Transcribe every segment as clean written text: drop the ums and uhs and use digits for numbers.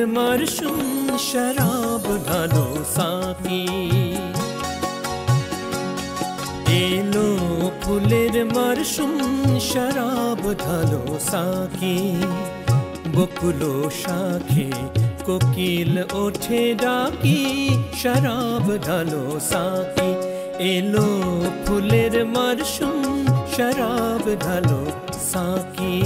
मरशुम शराब ढालो साकी एलो फुलेर मरशुम शराब ढालो साकी बकुलो शाखे कोकिल ओठे डाकी शराब ढालो साकी एलो फुलेर मरशुम शराब ढालो साकी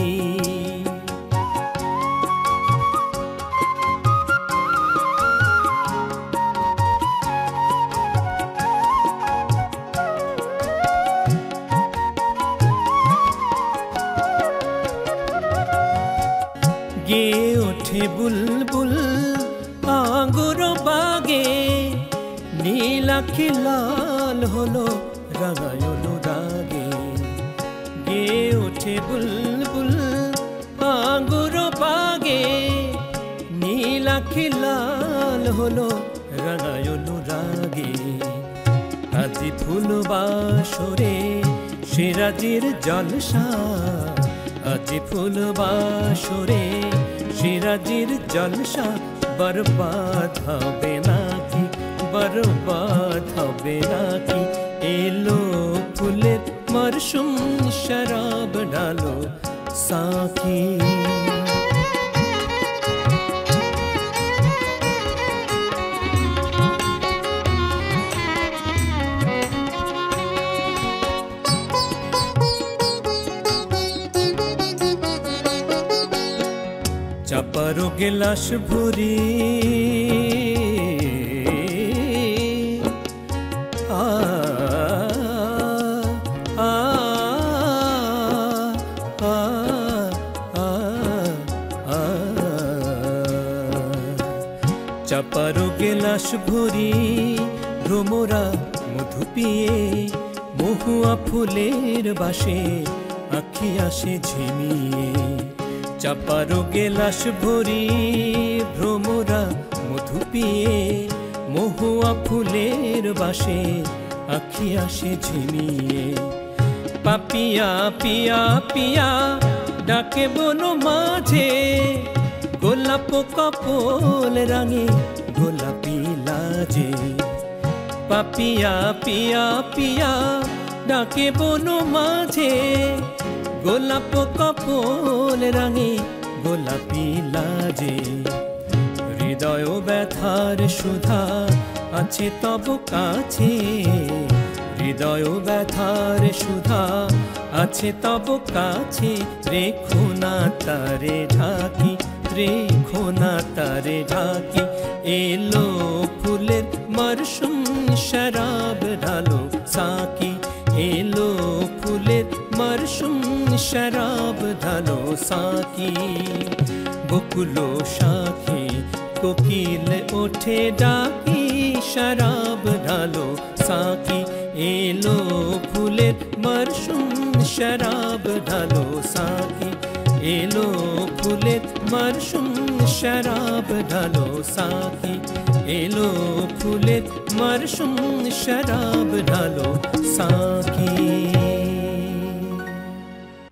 गे ओठे बुलबुल आंगुरो बागे नील आँखी लाल हलो रागायलो रागे गे ओठे बुलबुल आंगुरो बागे नील आँखी लाल हलो रागायलो रागे আজি ফুল বাসরে সিরাজির জলসা আজি ফুল বাসরে সিরাজির জলসা বরবাদ হবে নাকি বরবাদ হবে নাকি এলো ফুলের মরশুম শরাব ঢালো সাকি চাপারো গেলাস ভরি চাপারো গেলাস ভরি ভ্রমরা মধু পিয়ে মহুয়া ফুলের বাসে আখি আসে ঝিমিয়ে চাপারো গেলাস ভরি ভ্রমরা মধু পিয়ে মহুয়া ফুলের বাসে আখি আসে ঝিমিয়ে পাপিয়া পিয়া পিয়া ডাকে বনো মাঝে গোলাপ কপোল রাঙে গোলাপি লাজে পাপিয়া পিয়া পিয়া ডাকে বনো মাঝে গোলাপ কপোল রাঙে গোলাপি লাজে হৃদয় ব্যথার সুধা আছে তব কাছে হৃদয় ব্যথার সুধা আছে তব কাছে রেখো না তারে ঢাকি রেখো না তারে ঢাকি এলো ফুলের মরশুম শরাব ঢালো সাকি এলো ফুলের মরশুম शराब ढालो साकी बकुलो शाखे कोकिल ओठे डाकी शराब ढालो साकी एलो फुलेर मरशुम शराब ढालो साकी एलो फुलेर मरशुम शराब ढालो साकी एलो फुलेर मरशुम शराब ढालो साकी।